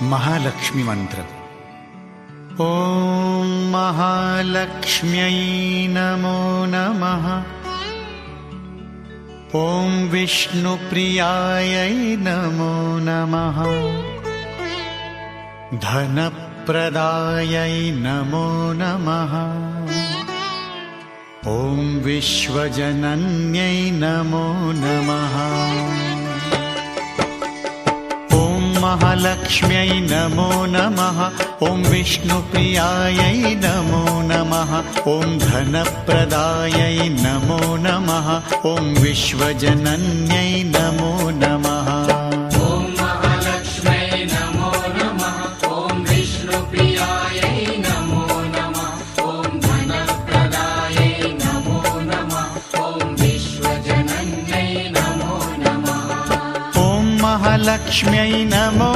महालक्ष्मी मंत्र। ॐ महालक्ष्म्यै नमो नमः। ॐ विष्णुप्रियायै नमो नमः। धनप्रदायै नमो नमः। ॐ विश्वजनन्यै नमो नमः। महालक्ष्म्यै नमो नमः। ॐ विष्णुप्रियायै नमो नमः। ॐ धनप्रदायै नमो नमः। ॐ विश्वजनन्यै नमो नमः। ॐ महालक्ष्म्यै नमो नमः। ॐ विष्णुप्रियायै नमो नमः। ॐ धनप्रदायै नमो नमः। ॐ विश्वजनन्यै नमो नमः। ॐ महालक्ष्म्यै नमो